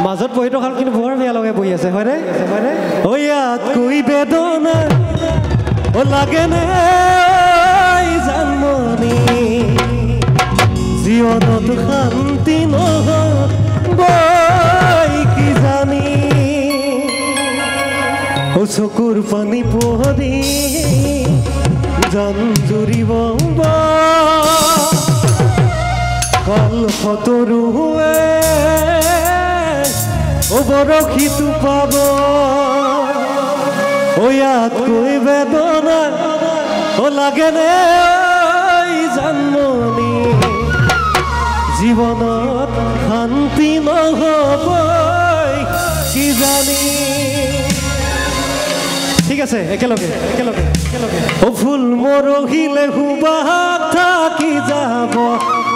মাজত বহি থকা কিন্তু বৰ বেয়া লগাই বহি আছে হয়নে হয়নে ঐ ইয়াতকৈ বেদনা ও লাগেনে জানমনি জীৱনত শান্তি নহ'ব কি জানি ও চকুৰ পানী পৰি জান জুৰিব কাল সতৰুৱে ও বৰশীটো পাব ও ইয়াতকৈ বেদনা ও লাগেনে জানমনি জীৱনত শান্তি নহ'ব কি জানি ঠিক আছে একেলগে একেলগে একেলগে ও ফুল মৰহিলে সুবাস থাকি যাব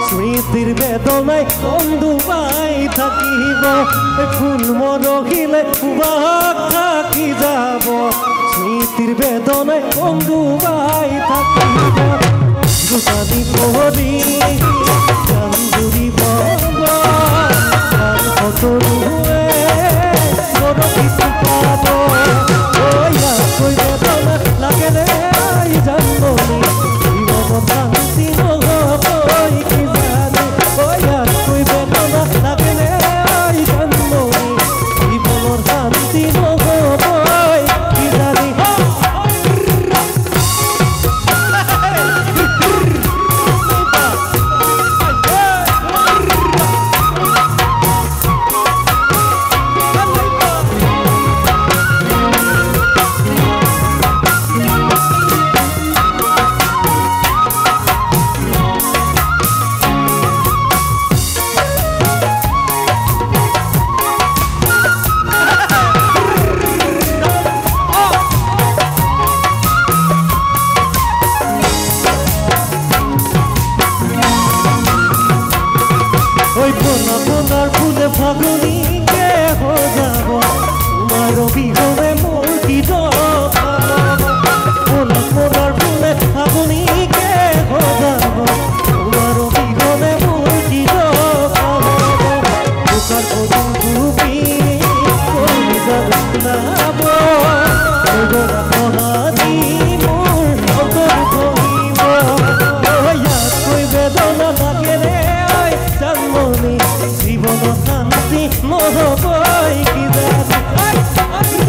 স্মৃতিৰ বেদনাই কন্দুৱাই থাকিব ফুল মৰহিলে সুবাস থাকি যাব স্মৃতিৰ বেদনাই কন্দুৱাই থাকিব দুটানি পৰি জান জুৰিব সতৰুৱে বৰশীটো পাব ইয়াতকৈ বেদনা লাগেনে জানমনি জীৱনত শান্তি নহ'ব কি জানি ইয়াতকৈ বেদনা লাগেনে জানমনি জীৱনত শান্তি নহ'ব কি জানি ফাগুনিকে হৈ যাব তোমাৰ অবিহনে মোৰ কি পলাৰ ফুলে ফাগুনিকে হৈ যাব তোমাৰ অবিহনে মোৰ কি বোকাৰ পদুম ডুবি যাব সহাৰি মোৰ অন্তৰ ধৰিব ইয়াতকৈ বেদনা লাগেনে জানমনি জীৱনত শান্তি নহ'ব কি জানি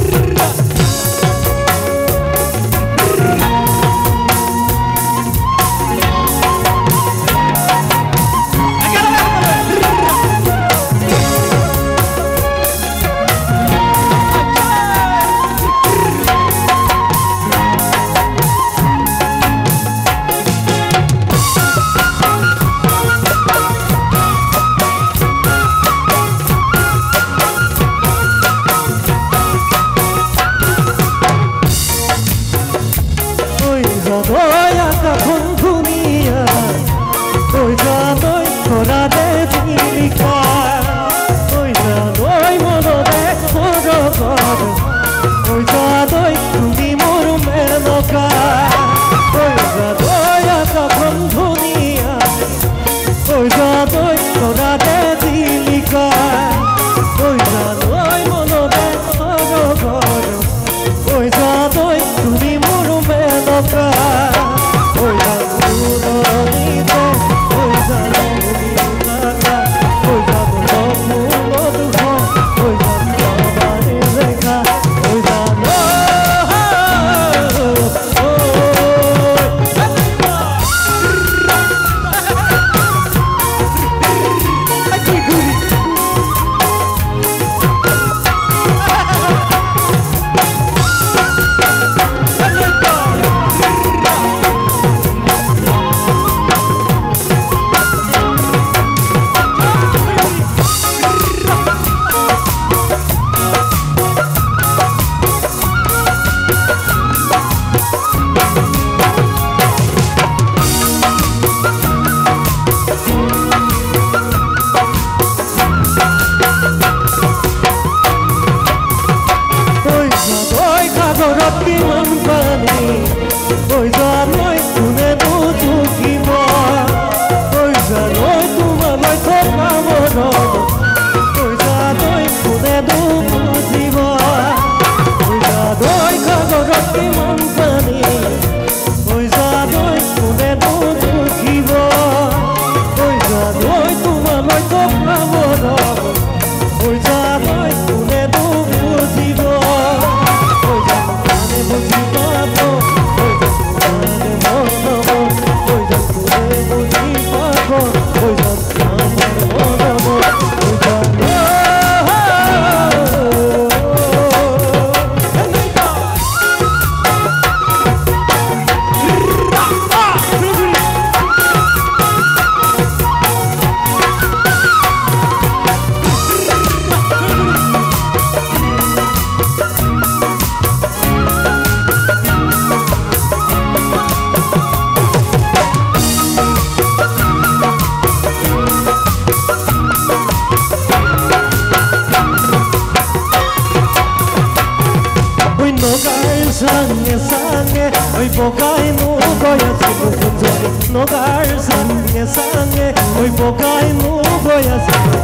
নগাৰ চাঙে চাঙে ঐ বগাই নগৈ আছিলো কুঞ্জনী নগাৰ চাঙে চাঙে ঐ বগাই নগৈ আছিলো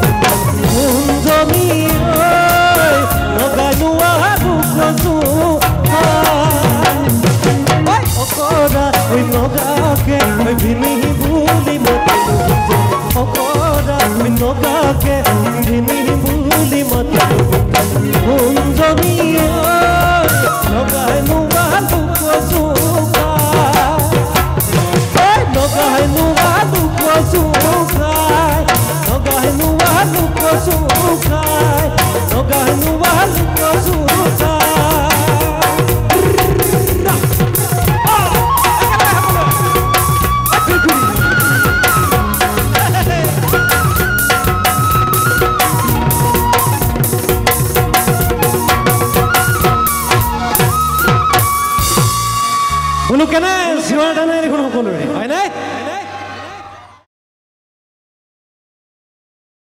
কুঞ্জনী নগাই নোৱাৰো কচু অকৰা ঐ নগাকে ঐ ভিনি বুলি মাতিলো অকৰা ঐ নগাকে ভিনি বুলি মাতিলো কুঞ্জনী নগাই নোৱাৰো কচু নগাই নোৱাৰো কচু নগাই নোৱাৰো কচু নগাই নোৱাৰো কচু বোলো কেনে চিঞৰ টানে দেখোন সকলোৰে হয় নাই